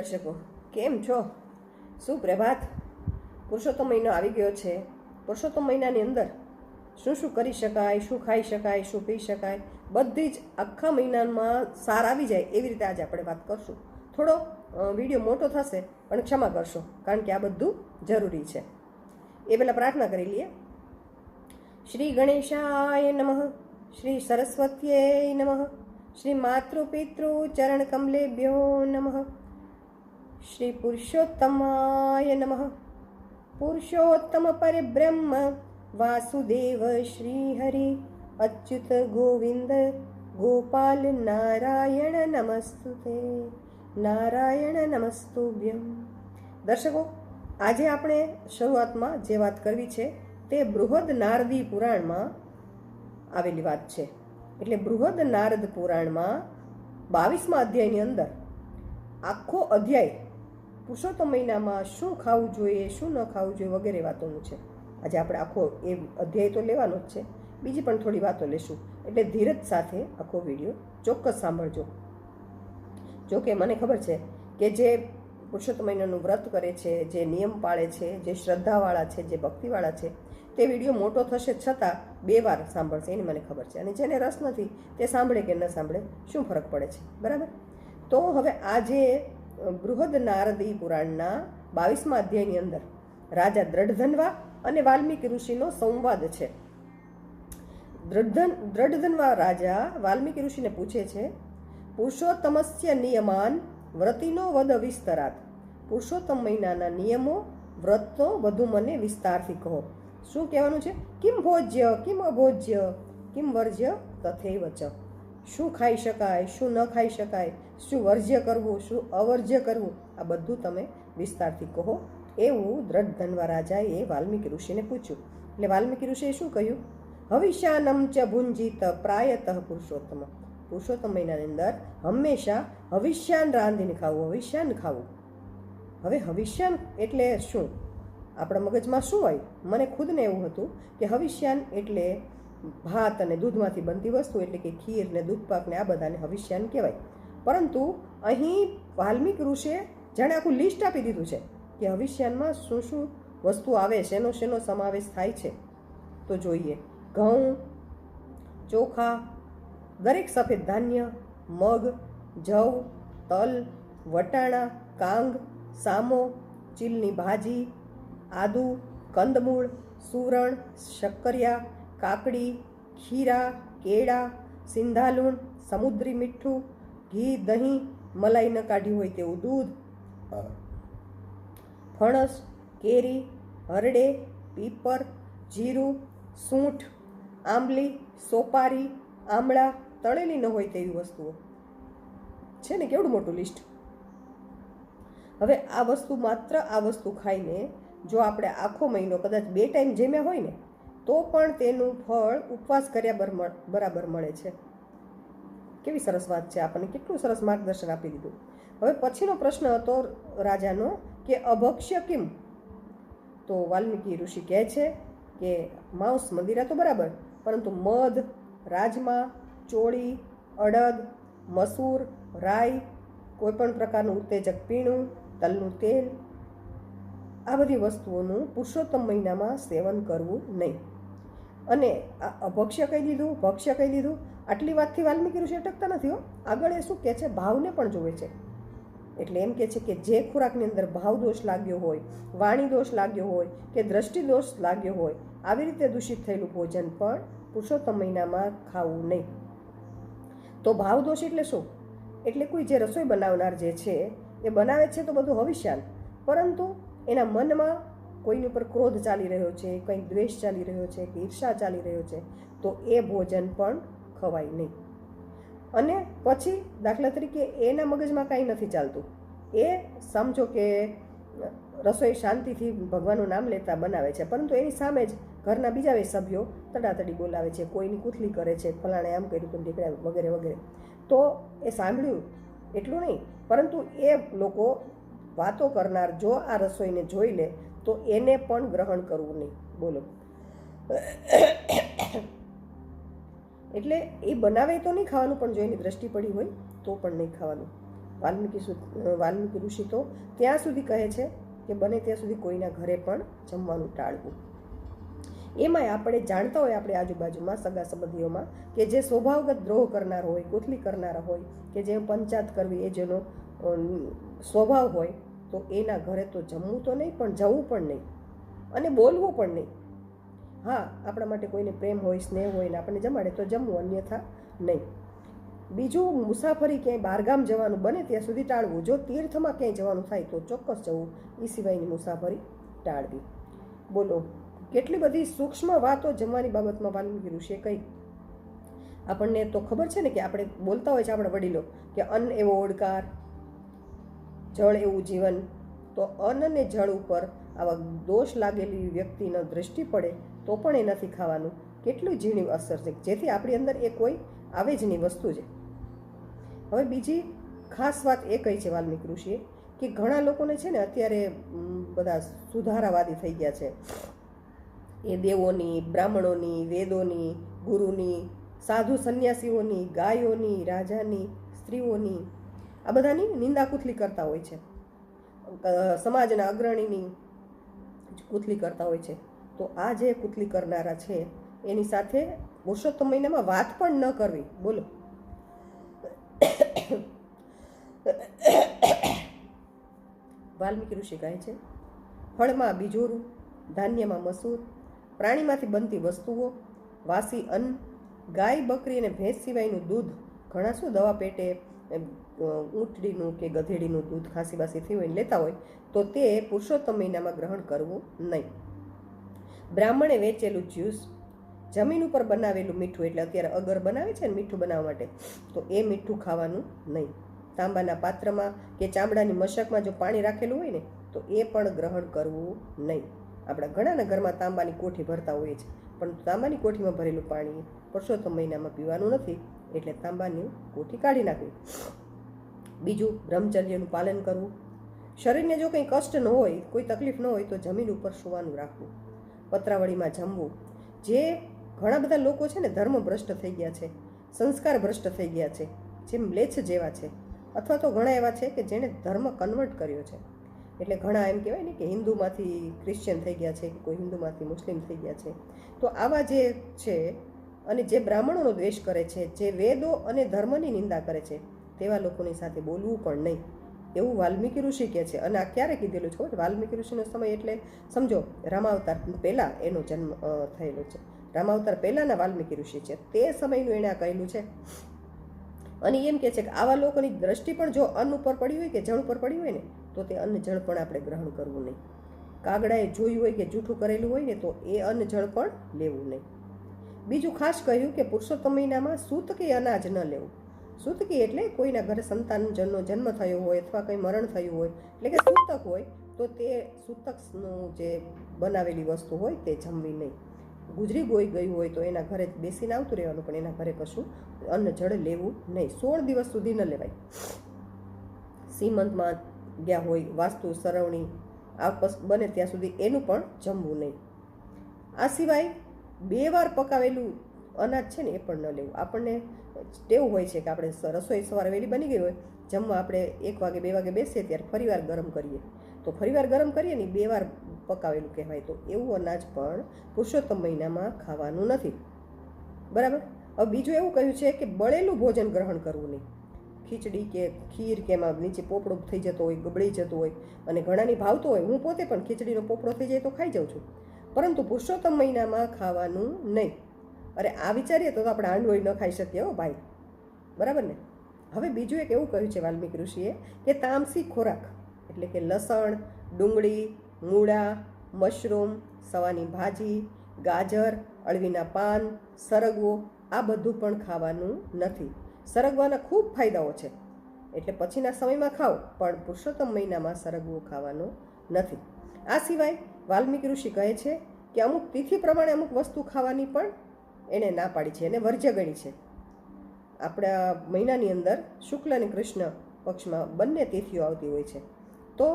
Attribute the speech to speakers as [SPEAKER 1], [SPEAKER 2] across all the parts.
[SPEAKER 1] દર્શકો, કેમ છો? સુપ્રભાત. પુરુષોત્તમ મહિનો આવી ગયો છે. પુરુષોત્તમ મહિનાની અંદર શું શું કરી શકાય, શું ખાઈ શકાય, શું પી શકાય, બધી જ આખા મહિનામાં સાર આવી જાય એવી રીતે આજે આપણે વાત કરશું. થોડો વિડીયો મોટો થશે પણ ક્ષમા કરશો, કારણ કે આ બધું જરૂરી છે. એ પહેલાં પ્રાર્થના કરી લઈએ. શ્રી ગણેશાય નમઃ, શ્રી સરસ્વત્યે નમઃ, શ્રી માતૃપિતૃ ચરણ કમલેભ્યો નમઃ, શ્રી પુરુષોત્તમાય નમઃ. પુરુષોત્તમ પરબ્રહ્મ વાસુદેવ શ્રી હરિ અચ્યુત ગોવિંદ ગોપાલ નારાયણ નમસ્તુતે, નારાયણ નમસ્તુભ્યમ. દર્શકો, આજે આપણે શરૂઆતમાં જે વાત કરવી છે તે બૃહદ નારદી પુરાણમાં આવેલી વાત છે. એટલે બૃહદ નારદ પુરાણમાં 22મા અધ્યાયની અંદર આખો અધ્યાય પુરુષોત્તમ મહિનામાં શું ખાવું જોઈએ, શું ન ખાવું જોઈએ વગેરે વાતોનું છે. આજે આપણે આખો એ અધ્યાય તો લેવાનો જ છે, બીજી પણ થોડી વાતો લેશું. એટલે ધીરજ સાથે આખો વિડીયો ચોક્કસ સાંભળજો. જો કે મને ખબર છે કે જે પુરુષોત્તમ મહિનાનું વ્રત કરે છે, જે નિયમ પાળે છે, જે શ્રદ્ધાવાળા છે, જે ભક્તિવાળા છે, તે વિડીયો મોટો થશે છતાં 2 વાર સાંભળશે, એની મને ખબર છે. અને જેને રસ નથી તે સાંભળે કે ન સાંભળે શું ફરક પડે છે, બરાબર? તો હવે આજે બૃહદ નારદી પુરાણના 22મા અધ્યાયની અંદર રાજા દ્રઢધન્વા અને વાલ્મીકી ઋષિનો સંવાદ છે. દ્રઢધન્વા રાજા વાલ્મીકી ઋષિને પૂછે છે, પુરુષોત્તમસ્ય નિયમાન વ્રતિનો વદ વિસ્તરાત. પુરુષોત્તમ મહિનાના નિયમો, વ્રતનો વધુ મને વિસ્તારથી કહો. શું કહેવાનું છે? કિમ ભોજ્ય, કિમ અભોજ્ય, કિમ વર્જ્ય તથૈવ ચ. શું ખાઈ શકાય, શું ન ખાઈ શકાય, શું વર્જ્ય કરવું, શું અવર્જ્ય કરવું, આ બધું તમે વિસ્તારથી કહો. એવું દ્રઢધન્વા રાજાએ વાલ્મીકી ઋષિને પૂછ્યું. એટલે વાલ્મીકી ઋષિએ શું કહ્યું? હવિષ્યાનમ ચ ભુંજીત પ્રાયતઃ પુરુષોત્તમ. પુરુષોત્તમ મહિનાની અંદર હંમેશા હવિષ્યાન રાંધીને ખાવું, હવિષ્યાન ખાવું. હવે હવિષ્યાન એટલે શું? આપણા મગજમાં શું હોય? મને ખુદને એવું હતું કે હવિષ્યાન એટલે ભાત અને દૂધમાંથી બનતી વસ્તુ, એટલે કે ખીર ને દૂધપાક ને આ બધાને હવિષ્યાન કહેવાય. પરંતુ અહીં વાલ્મીકી ઋષિએ જાણે આખું લિસ્ટ આપી દીધું છે કે હવિષ્યાનમાં શું શું વસ્તુ આવે, શેનો શેનો સમાવેશ થાય છે. તો જોઈએ. ઘઉં, ચોખા, દરેક સફેદ ધાન્ય, મગ, જવ, તલ, વટાણા, કાંગ, સામો, ચીલની ભાજી, આદુ, કંદમૂળ, સુરણ, શક્કરિયા, કાકડી, ખીરા, કેળા, સિંધાલુણ, સમુદ્રી મીઠું, ઘી, દહીં, મલાઈ ન કાઢી હોય તેવું દૂધ, ફણસ, કેરી, હરડે, પીપર, જીરું, સૂંઠ, આંબલી, સોપારી, આમળા, તળેલી ન હોય તેવી વસ્તુઓ છે ને. કેવડું મોટું લિસ્ટ. હવે આ વસ્તુ, માત્ર આ વસ્તુ ખાઈને જો આપણે આખો મહિનો કદાચ 2 ટાઈમ જમ્યા હોય ને તો પણ તેનું ફળ ઉપવાસ કર્યા બરાબર મળે છે. કેવી સરસ વાત છે! આપણને કેટલું સરસ માર્ગદર્શન આપી દીધું. હવે પછીનો પ્રશ્ન હતો રાજાનો કે અભક્ષ્ય કિમ. તો વાલ્મીકી ઋષિ કહે છે કે માંસ મદિરા તો બરાબર, પરંતુ મધ, રાજમા, ચોળી, અડદ, મસૂર, રાઈ, કોઈપણ પ્રકારનું ઉત્તેજક પીણું, તલનું તેલ, આ બધી વસ્તુઓનું પુરુષોત્તમ મહિનામાં સેવન કરવું નહીં. અને આ અભક્ષ્ય કહી દીધું, ભક્ષ્ય કહી દીધું. આટલી વાતથી વાલ્મીકી ઋષિ અટકતા નથી હો. આગળ એ શું કહે છે? ભાવને પણ જોવે છે. એટલે એમ કહે છે કે જે ખોરાકની અંદર ભાવ દોષ લાગ્યો હોય, વાણી દોષ લાગ્યો હોય કે દ્રષ્ટિ દોષ લાગ્યો હોય, આવી રીતે દૂષિત થયેલું ભોજન પણ પુરુષોત્તમ મહિનામાં ખાવું નહીં. તો ભાવ દોષ એટલે શું? એટલે કોઈ જે રસોઈ બનાવનાર જે છે એ બનાવે છે તો બધું હવિષ્યાન, પરંતુ એના મનમાં કોઈની ઉપર ક્રોધ ચાલી રહ્યો છે, કંઈ દ્વેષ ચાલી રહ્યો છે કે ઈર્ષા ચાલી રહ્યો છે, તો એ ભોજન પણ ખવાય નહીં. અને પછી દાખલા તરીકે એના મગજમાં કાંઈ નથી ચાલતું, એ સમજો કે રસોઈ શાંતિથી ભગવાનનું નામ લેતા બનાવે છે, પરંતુ એની સામે જ ઘરના બીજા સભ્યો તડાતડી બોલાવે છે, કોઈની કૂથલી કરે છે, ફલાણે આમ કર્યું તું, દીકરા વગેરે વગેરે. તો એ સાંભળ્યું એટલું નહીં, પરંતુ એ લોકો વાતો કરનાર જો આ રસોઈને જોઈ લે તો એને પણ ગ્રહણ કરવું નહીં. બોલો. એટલે એ બનાવે તો નહીં ખાવાનું, પણ જો એની દ્રષ્ટિ પડી હોય તો પણ નહીં ખાવાનું. વાલ્મીકી ઋષિ તો ત્યાં સુધી કહે છે કે બને ત્યાં સુધી કોઈના ઘરે પણ જમવાનું ટાળવું. એમાંય આપણે જાણતા હોય આપણે આજુબાજુમાં સગા સંબંધીઓમાં કે જે સ્વભાવગત દ્રોહ કરનાર હોય, કોથલી કરનારા હોય, કે જે પંચાયત કરવી એ જેનો સ્વભાવ હોય, તો એના ઘરે તો જમવું તો નહીં, પણ જવું પણ નહીં અને બોલવું પણ નહીં. હા, આપણા માટે કોઈને પ્રેમ હોય, સ્નેહ હોય ને આપણને જમાડે તો જમવું, અન્યથા નહીં. બીજું, મુસાફરી ક્યાંય બહારગામ જવાનું બને ત્યાં સુધી ટાળવું. જો તીર્થમાં ક્યાંય જવાનું થાય તો ચોક્કસ જવું, એ સિવાયની મુસાફરી ટાળવી. બોલો, કેટલી બધી સૂક્ષ્મ વાતો જમવાની બાબતમાં વાલ્મીકી ઋષિએ કહી. આપણને તો ખબર છે ને કે આપણે બોલતા હોય છે આપણા વડીલો કે અન્ન એવો ઓડકાર, જળ એવું જીવન. તો અન્ન અને જળ ઉપર આવા દોષ લાગેલી વ્યક્તિનો દ્રષ્ટિ પડે તો પણ એ નથી ખાવાનું. કેટલી ઝીણી અસર છે, જેથી આપણી અંદર એ કોઈ આવે જ નહીં વસ્તુ છે. હવે બીજી ખાસ વાત એ કહી છે વાલ્મીકી ઋષિએ કે ઘણા લોકોને છે ને અત્યારે બધા સુધારાવાદી થઈ ગયા છે. એ દેવોની, બ્રાહ્મણોની, વેદોની, ગુરુની, સાધુ સંન્યાસીઓની, ગાયોની, રાજાની, સ્ત્રીઓની, આ બધાની નિંદા કુથલી કરતા હોય છે. સમાજના અગ્રણીની કુથલી કરતા હોય છે. તો આ જે કુથલી કરનારા છે એની સાથે પુરુષોત્તમ મહિનામાં વાત પણ ન કરવી. બોલો, વાલ્મીકી ઋષિ કહે છે ફળમાં બીજોરું, ધાન્યમાં મસૂર, પ્રાણીમાંથી બનતી વસ્તુઓ, વાસી અન્ન, ગાય, બકરી અને ભેંસ સિવાયનું દૂધ. ઘણા શું દવા પેટે ઊંટડીનું કે ગધેડીનું દૂધ ખાંસી બાસી થઈ હોય લેતા હોય તો તે પુરુષોત્તમ મહિનામાં ગ્રહણ કરવું નહીં. બ્રાહ્મણે વેચેલું જ્યુસ, જમીન ઉપર બનાવેલું મીઠું, એટલે અત્યારે અગર બનાવે છે ને મીઠું બનાવવા માટે, તો એ મીઠું ખાવાનું નહીં. તાંબાના પાત્રમાં કે ચામડાની મશકમાં જો પાણી રાખેલું હોય ને તો એ પણ ગ્રહણ કરવું નહીં. આપણા ઘણાના ઘરમાં તાંબાની કોઠી ભરતા હોઈએ છે, પણ તાંબાની કોઠીમાં ભરેલું પાણી પુરુષોત્તમ મહિનામાં પીવાનું નથી, એટલે તાંબાની કોઠી કાઢી નાખવી. બીજું, બ્રહ્મચર્યનું પાલન કરવું. શરીરને જો કંઈ કષ્ટ ન હોય, કોઈ તકલીફ ન હોય તો જમીન ઉપર સૂવાનું રાખવું. પતરાવળીમાં જમવું. જે ઘણા બધા લોકો છે ને ધર્મ ભ્રષ્ટ થઈ ગયા છે, સંસ્કાર ભ્રષ્ટ થઈ ગયા છે, જે મ્લેચ્છ જેવા છે, અથવા તો ઘણા એવા છે કે જેણે ધર્મ કન્વર્ટ કર્યો છે. એટલે ઘણા એમ કહેવાય ને કે હિન્દુમાંથી ક્રિશ્ચિયન થઈ ગયા છે, કે કોઈ હિન્દુમાંથી મુસ્લિમ થઈ ગયા છે. તો આવા જે છે અને જે બ્રાહ્મણોનો દ્વેષ કરે છે, જે વેદો અને ધર્મની નિંદા કરે છે, તેવા લોકોની સાથે બોલવું પણ નહીં, એવું વાલ્મીકી ઋષિ કહે છે. અને આ ક્યારે કીધેલું છે ખબર? વાલ્મીકી ઋષિનો સમય એટલે સમજો રામાવતાર પહેલાં એનો જન્મ થયેલો છે. રામાવતાર પહેલાંના વાલ્મીકી ઋષિ છે, તે સમયનું એણે આ કહેલું છે. અને એમ કહે છે કે આવા લોકોની દ્રષ્ટિ પણ જો અન્ન ઉપર પડી હોય કે જળ ઉપર પડી હોય ને તો તે અન્ન જળ પણ આપણે ગ્રહણ કરવું નહીં. કાગડાએ જોયું હોય કે જૂઠું કરેલું હોય ને તો એ અન્ન જળ પણ લેવું નહીં. બીજું ખાસ કહ્યું કે પુરુષોત્તમ મહિનામાં સૂતકી અનાજ ન લેવું. સૂતકી એટલે કોઈના ઘરે સંતાનનો જન્મ થયો હોય અથવા કંઈ મરણ થયું હોય, એટલે કે સૂતક હોય, તો તે સૂતકનું જે બનાવેલી વસ્તુ હોય તે જમવી નહીં. ગુજરી ગયું હોય તો એના ઘરે બેસીને આવતું રહેવાનું, પણ એના ઘરે કશું અન્ન જળ લેવું નહીં. 16 દિવસ સુધી ન લેવાય. સીમંતમાં ગયા હોય, વાસ્તુ સરવણી આપસ બને ત્યાં સુધી એનું પણ જમવું નહીં. આ સિવાય 2 વાર પકાવેલું અનાજ છે ને એ પણ ન લેવું. આપણને ટેવું હોય છે કે આપણે રસોઈ સવારે વહેલી બની ગઈ હોય, જમવા આપણે 1 વાગે 2 વાગે બેસીએ ત્યારે ફરીવાર ગરમ કરીએ, તો ફરીવાર ગરમ કરીએ ને 2 વાર પકાવેલું કહેવાય. તો એવું અનાજ પણ પુરુષોત્તમ મહિનામાં ખાવાનું નથી. બરાબર. હવે બીજું એવું કહ્યું છે કે બળેલું ભોજન ગ્રહણ કરવું નહીં. ખીચડી કે ખીર કે એમાં નીચે પોપડો થઈ જતો હોય, ગબળી જતો હોય, અને ઘણાની ભાવતો હોય. હું પોતે પણ ખીચડીનો પોપડો થઈ જાય તો ખાઈ જાઉં છું, પરંતુ પુરુષોત્તમ મહિનામાં ખાવાનું નહીં. અરે આ વિચારીએ તો આપણે હાંડવોય ન ખાઈ શકીએ હો ભાઈ. બરાબર ને. હવે બીજું એક એવું કહ્યું છે વાલ્મીકી ઋષિએ કે તામસી ખોરાક એટલે કે લસણ, ડુંગળી, મૂળા, મશરૂમ, સવાની ભાજી, ગાજર, અળવીના પાન, સરગવો, આ બધું પણ ખાવાનું નથી. સરગવાના ખૂબ ફાયદાઓ છે, એટલે પછીના સમયમાં ખાઓ, પણ પુરુષોત્તમ મહિનામાં સરગવો ખાવાનો નથી. આ સિવાય વાલ્મીકી ઋષિ કહે છે કે અમુક તિથિ પ્રમાણે અમુક વસ્તુ ખાવાની પણ એણે ના પાડી છે, એને વર્જ્ય ગણી છે. આપણા મહિનાની અંદર શુક્લ અને કૃષ્ણ પક્ષમાં બંને તિથિઓ આવતી હોય છે, તો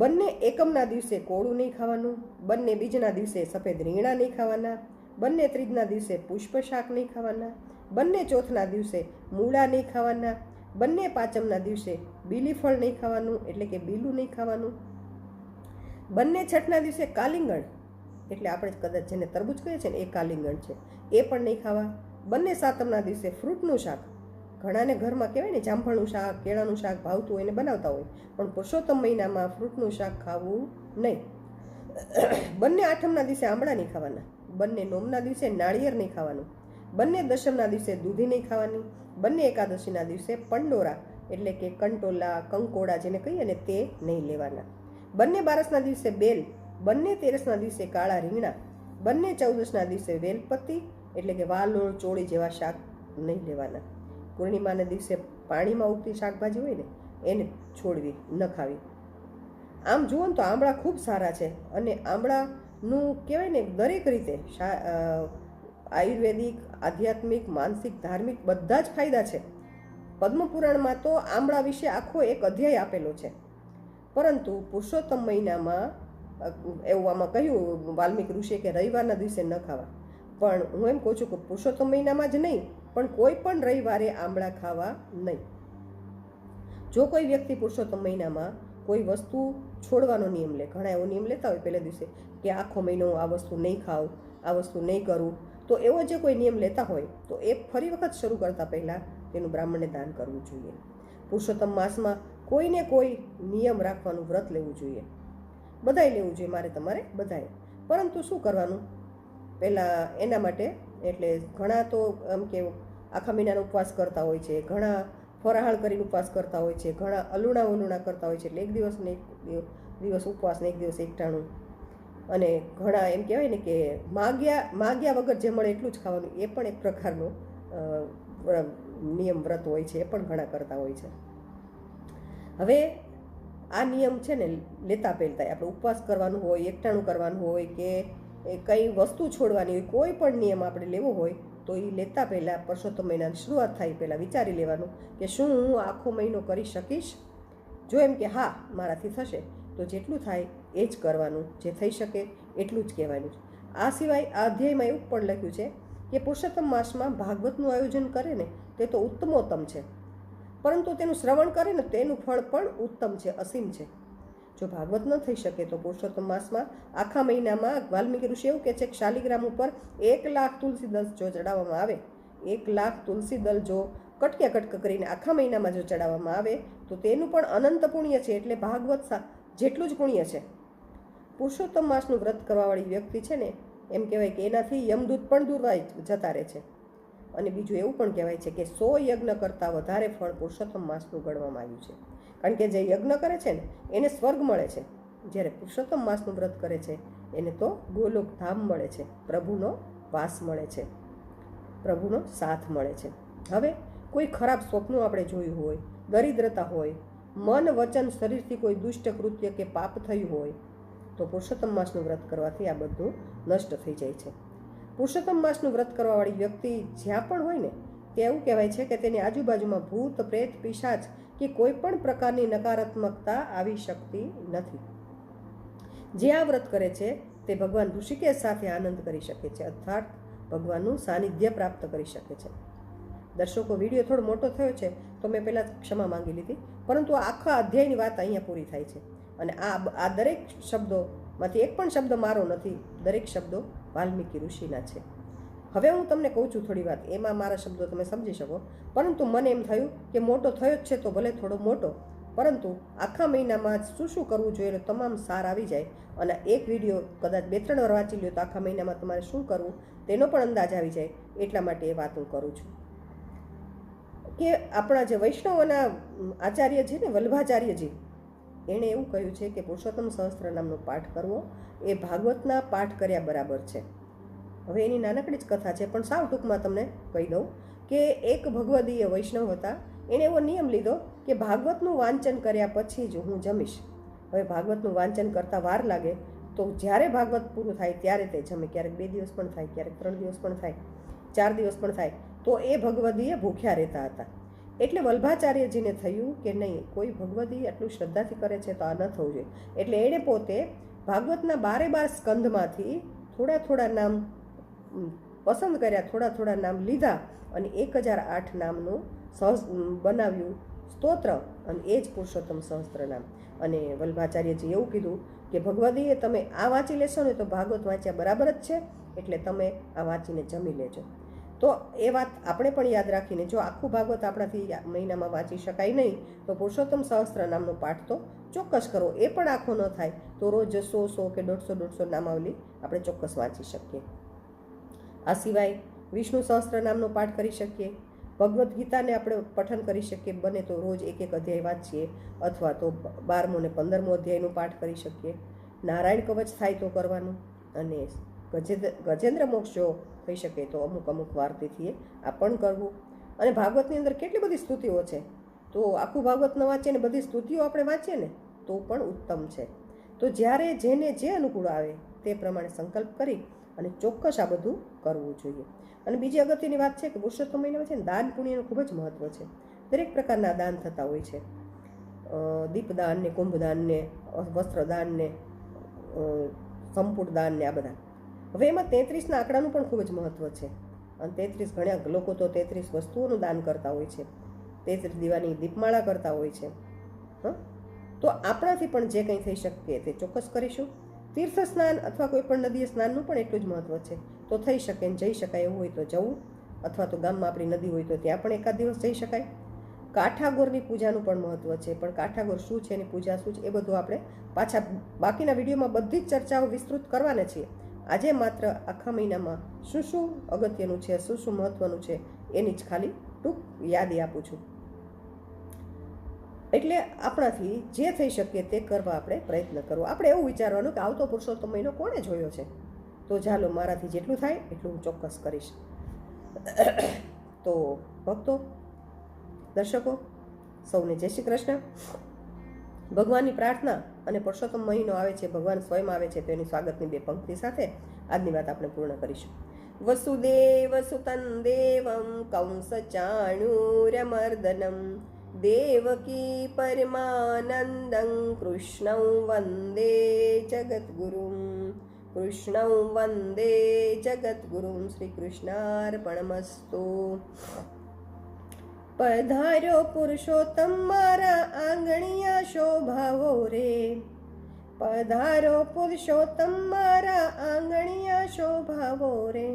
[SPEAKER 1] બંને એકમના દિવસે કોળું નહીં ખાવાનું, બંને બીજના દિવસે સફેદ રીંગણા નહીં ખાવાના, બંને ત્રીજના દિવસે પુષ્પ શાક નહીં ખાવાના, બંને ચોથના દિવસે મૂળા નહીં ખાવાના, બંને પાંચમના દિવસે બીલી ફળ નહીં ખાવાનું, એટલે કે બીલું નહીં ખાવાનું. બંને છઠના દિવસે કાલિંગણ, એટલે આપણે કદાચ જેને તરબૂચ કહીએ છીએ ને એ કાલિંગણ છે, એ પણ નહીં ખાવા. બંને સાતમના દિવસે ફ્રૂટનું શાક, ઘણાને ઘરમાં કહેવાય ને જામફળનું શાક, કેળાનું શાક ભાવતું હોય એને બનાવતા હોય, પણ પુરુષોત્તમ મહિનામાં ફ્રૂટનું શાક ખાવું નહીં. બંને આઠમના દિવસે આંબળા નહીં ખાવાના. બંને નોમના દિવસે નાળિયેર નહીં ખાવાનું. બંને દશમના દિવસે દૂધી નહીં ખાવાની. બંને એકાદશીના દિવસે પંડોરા, એટલે કે કંટોલા, કંકોડા જેને કહીએ ને તે નહીં લેવાના. બંને બારસના દિવસે બેલ, બંને તેરસના દિવસે કાળા રીંગણા, બંને ચૌદસના દિવસે વેલપત્તી, એટલે કે વાલોળ, ચોળી જેવા શાક નહીં લેવાના. પૂર્ણિમાના દિવસે પાણીમાં ઉગતી શાકભાજી હોય ને એને છોડવી, ન ખાવી. આમ જુઓ ને તો આંબળા ખૂબ સારા છે, અને આંબળાનું કહેવાય ને દરેક રીતે આયુર્વેદિક, આધ્યાત્મિક, માનસિક, ધાર્મિક બધા જ ફાયદા છે. પદ્મપુરાણમાં તો આંબળા વિશે આખો એક અધ્યાય આપેલો છે. પરંતુ પુરુષોત્તમ મહિનામાં એવું આમાં કહ્યું વાલ્મીકી ઋષિએ કે રવિવારના દિવસે ન ખાવા. પણ હું એમ કહું છું કે પુરુષોત્તમ મહિનામાં જ નહીં, પણ કોઈ પણ રવિવારે આંબળા ખાવા નહીં. જો કોઈ વ્યક્તિ પુરુષોત્તમ મહિનામાં કોઈ વસ્તુ છોડવાનો નિયમ લે, ઘણા એવો નિયમ લેતા હોય પહેલા દિવસે કે આખો મહિનો આ વસ્તુ નહીં ખાવ, આ વસ્તુ નહીં કરું, તો એવો જે કોઈ નિયમ લેતા હોય તો એ ફરી વખત શરૂ કરતાં પહેલાં તેનું બ્રાહ્મણને દાન કરવું જોઈએ. પુરુષોત્તમ માસમાં કોઈને કોઈ નિયમ રાખવાનું, વ્રત લેવું જોઈએ, બધાએ લેવું જોઈએ, મારે તમારે બધાએ. પરંતુ શું કરવાનું પહેલાં એના માટે, એટલે ઘણા તો એમ કે આખા મહિનાનો ઉપવાસ કરતા હોય છે, ઘણા ફરાહાળ કરીને ઉપવાસ કરતા હોય છે, ઘણા અલુણા કરતા હોય છે, એટલે એક દિવસ ને એક દિવસ ઉપવાસ ને એક દિવસ એકટાણું. અને ઘણા એમ કહેવાય ને કે માગ્યા વગર જે મળે એટલું જ ખાવાનું, એ પણ એક પ્રકારનો નિયમ વ્રત હોય છે, એ પણ ઘણા કરતા હોય છે. હવે આ નિયમ છે ને લેતા પહેલતા આપણે ઉપવાસ કરવાનું હોય, એકટાણું કરવાનું હોય, કે કંઈ વસ્તુ છોડવાની હોય, કોઈ પણ નિયમ આપણે લેવો હોય તો એ લેતા પહેલાં પુરુષોત્તમ મહિનાની શરૂઆત થાય પહેલાં વિચારી લેવાનું કે શું હું આખો મહિનો કરી શકીશ. જો એમ કે હા મારાથી થશે તો જેટલું થાય એ જ કરવાનું, જે થઈ શકે એટલું જ કહેવાનું. આ સિવાય આ અધ્યાયમાં એવું પણ લખ્યું છે કે પુરુષોત્તમ માસમાં ભાગવતનું આયોજન કરે ને તે તો ઉત્તમોત્તમ છે, પરંતુ તેનું શ્રવણ કરે ને તેનું ફળ પણ ઉત્તમ છે, અસીમ છે. જો ભાગવત ન થઈ શકે તો પુરુષોત્તમ માસમાં આખા મહિનામાં વાલ્મીકી ઋષિ એવું કહે છે કે શાલિગ્રામ ઉપર 1,00,000 તુલસી દળ જો ચડાવવામાં આવે, 1,00,000 તુલસી દળ જો કટક કરીને આખા મહિનામાં જો ચડાવવામાં આવે તો તેનું પણ અનંત પુણ્ય છે, એટલે ભાગવત જેટલું જ પુણ્ય છે. પુરુષોત્તમ માસનું વ્રત કરવાવાળી વ્યક્તિ છે ને એમ કહેવાય કે એનાથી યમદૂત પણ દૂર જતા રહે છે. અને બીજું એવું પણ કહેવાય છે કે 100 યજ્ઞ કરતાં વધારે ફળ પુરુષોત્તમ માસનું ગણવામાં આવ્યું છે. કારણ કે જે યજ્ઞ કરે છે ને એને સ્વર્ગ મળે છે, જ્યારે પુરુષોત્તમ માસનું વ્રત કરે છે એને તો ગોલોક ધામ મળે છે, પ્રભુનો વાસ મળે છે, પ્રભુનો સાથ મળે છે. હવે કોઈ ખરાબ સ્વપ્નો આપણે જોયું હોય, દરિદ્રતા હોય, મન વચન શરીરથી કોઈ દુષ્ટ કૃત્ય કે પાપ થયું હોય તો પુરુષોત્તમ માસનું વ્રત કરવાથી આ બધું નષ્ટ થઈ જાય છે. પુરુષોત્તમ માસનું વ્રત કરવાવાળી વ્યક્તિ જ્યાં પણ હોય ને તે એવું કહેવાય છે કે તેની આજુબાજુમાં ભૂત, પ્રેત, પિશાચ કે કોઈ પણ પ્રકારની નકારાત્મકતા આવી શકતી નથી. જે આ વ્રત કરે છે તે ભગવાન ઋષિકેશ સાથે આનંદ કરી શકે છે, અર્થાત ભગવાનનું સાનિધ્ય પ્રાપ્ત કરી શકે છે. દર્શકો, વિડીયો થોડો મોટો થયો છે તો મેં પહેલાં ક્ષમા માંગી લીધી, પરંતુ આખા અધ્યાયની વાત અહીંયા પૂરી થાય છે. અને આ દરેક શબ્દોમાંથી એક પણ શબ્દ મારો નથી, દરેક શબ્દો વાલ્મીકી ઋષિના છે. હવે હું તમને કહું છું થોડી વાત, એમાં મારા શબ્દો તમે સમજી શકો, પરંતુ મને એમ થયું કે મોટો થયો જ છે તો ભલે થોડો મોટો, પરંતુ આખા મહિનામાં શું શું કરવું જોઈએ તમામ સાર આવી જાય. અને એક વિડીયો કદાચ 2-3 વાર વાંચી લ્યો તો આખા મહિનામાં તમારે શું કરવું તેનો પણ અંદાજ આવી જાય. એટલા માટે એ વાત હું કરું છું કે આપણા જે વૈષ્ણવના આચાર્ય છે ને વલ્ભાચાર્યજી, એણે એવું કહ્યું છે કે પુરુષોત્તમ સહસ્ત્ર નામનો પાઠ કરવો એ ભાગવતના પાઠ કર્યા બરાબર છે. હવે એની નાનકડી જ કથા છે, પણ સાવ ટૂંકમાં તમને કહી દઉં કે એક ભગવદીય વૈષ્ણવ હતા, એણે એવો નિયમ લીધો કે ભાગવતનું વાંચન કર્યા પછી જ હું જમીશ. હવે ભાગવતનું વાંચન કરતાં વાર લાગે તો જ્યારે ભાગવત પૂરું થાય ત્યારે તે જમે. ક્યારેક 2 દિવસ પણ થાય, ક્યારેક 3 દિવસ પણ થાય, 4 દિવસ પણ થાય, તો એ ભગવદીય ભૂખ્યા રહેતા હતા. એટલે વલ્ભાચાર્યજીને થયું કે નહીં, કોઈ ભગવદી આટલું શ્રદ્ધાથી કરે છે તો આ ન થવું જોઈએ. એટલે એણે પોતે ભાગવતના 12 સ્કંધમાંથી થોડા નામ પસંદ કર્યા, થોડા નામ લીધા અને 1008 નામનું બનાવ્યું સ્તોત્ર અને એ જ પુરુષોત્તમ સહસ્ત્રનામ. અને વલ્ભાચાર્યજી એવું કીધું કે ભગવદીએ તમે આ વાંચી લેશો ને તો ભાગવત વાંચ્યા બરાબર જ છે, એટલે તમે આ વાંચીને જમી લેજો. તો એ વાત આપણે પણ યાદ રાખીને, જો આખું ભાગવત આપણાથી મહિનામાં વાંચી શકાય નહીં તો પુરુષોત્તમ સહસ્ત્ર નામનો પાઠ તો ચોક્કસ કરો. એ પણ આખો ન થાય તો રોજ 100 કે 150 નામાવલી આપણે ચોક્કસ વાંચી શકીએ. આ સિવાય વિષ્ણુ સહસ્ત્ર નામનો પાઠ કરી શકીએ, ભગવદ્ ગીતાને આપણે પઠન કરી શકીએ, બને તો રોજ એક અધ્યાય વાંચીએ, અથવા તો 12મો ને 15મો અધ્યાયનો પાઠ કરી શકીએ. નારાયણ કવચ થાય તો કરવાનું, અને ગજેન્દ્ર મોક્ષ જો થઈ શકે તો અમુક વાર તિથિએ આ પણ કરવું. અને ભાગવતની અંદર કેટલી બધી સ્તુતિઓ છે, તો આખું ભાગવત ન વાંચીએ ને બધી સ્તુતિઓ આપણે વાંચીએ ને તો પણ ઉત્તમ છે. તો જ્યારે જેને જે અનુકૂળ આવે તે પ્રમાણે સંકલ્પ કરી અને ચોક્કસ આ બધું કરવું જોઈએ. અને બીજી અગત્યની વાત છે કે પુરુષોત્તમ મહિનામાં છે ને દાન પુણ્યનું ખૂબ જ મહત્ત્વ છે. દરેક પ્રકારના દાન થતા હોય છે, દીપદાન ને, કુંભદાન ને, વસ્ત્રદાન ને, સંપુટ દાન ને, આ બધા. હવે એમાં 33ના આંકડાનું પણ ખૂબ જ મહત્ત્વ છે. અને 33 ઘણા લોકો તો 33 વસ્તુઓનું દાન કરતા હોય છે, 33 દીવાની દીપમાળા કરતા હોય છે. તો આપણાથી પણ જે કંઈ થઈ શકે તે ચોક્કસ કરીશું. તીર્થ સ્નાન અથવા કોઈ પણ નદીએ સ્નાનનું પણ એટલું જ મહત્ત્વ છે. તો થઈ શકે ને જઈ શકાય એવું હોય તો જવું, અથવા તો ગામમાં આપણી નદી હોય તો ત્યાં પણ એકાદ દિવસ જઈ શકાય. કાઠાગોરની પૂજાનું પણ મહત્ત્વ છે, પણ કાઠાગોર શું છે, એની પૂજા શું છે, એ બધું આપણે પાછા બાકીના વિડીયોમાં બધી જ ચર્ચાઓ વિસ્તૃત કરવાના છીએ. આજે માત્ર આખા મહિનામાં શું શું અગત્યનું છે, શું શું મહત્ત્વનું છે, એની જ ખાલી ટૂંક યાદી આપું છું. એટલે આપણાથી જે થઈ શકે તે કરવા આપણે પ્રયત્ન કરવો. આપણે એવું વિચારવાનું કે આવતો પુરુષોત્તમ મહિનો કોણે જોયો છે, તો ચાલો મારાથી જેટલું થાય એટલું હું ચોક્કસ કરીશ. તો ભક્તો, દર્શકો સૌને જય શ્રી કૃષ્ણ. ભગવાનની પ્રાર્થના અને પુરુષોત્તમ મહિનો આવે છે, ભગવાન સ્વયં આવે છે, તો એની સ્વાગતની 2 પંક્તિ સાથે આજની વાત આપણે પૂર્ણ કરીશું. વસુદેવ સુતં દેવં કંસ ચાણૂરમર્દનમ દેવકી પરમાનંદં કૃષ્ણં વંદે જગદ્ગુરું. કૃષ્ણં વંદે જગદ્ગુરું. શ્રી કૃષ્ણાર્પણમસ્તુ. પધારો પુરુષોત્તમ મારા આંગણિયા શોભાવો રે, પધારો પુરુષોત્તમ મારા આંગણિયા શોભાવો રે.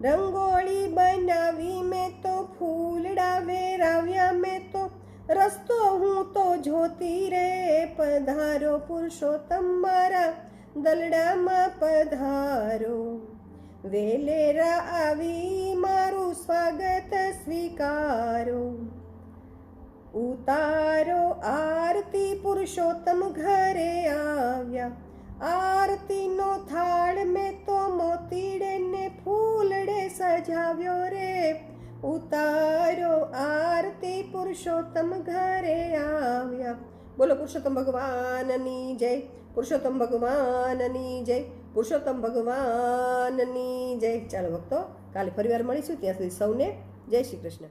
[SPEAKER 1] રંગોળી બનાવી મેં તો, ફૂલડા વેરાવ્યા મેં તો, રસ્તો હું તો જોતી રે. પધારો પુરુષોત્તમ મારા દલડામાં પધારો, વેલેરા આવી મારું સ્વાગત સ્વીકારો. ઉતારો આરતી પુરુષોત્તમ ઘરે આવ્યા, આરતીનો થાળ મેં તો મોતીડે ને ફૂલડે સજાવ્યો રે. ઉતારો આરતી પુરુષોત્તમ ઘરે આવ્યા. બોલો પુરુષોત્તમ ભગવાનની જય, પુરુષોત્તમ ભગવાનની જય, પુરુષોત્તમ ભગવાનની જય. ચાલો ભક્તો, કાલે ફરીવાર મળીશું. ત્યાં સુધી સૌને જય શ્રી કૃષ્ણ.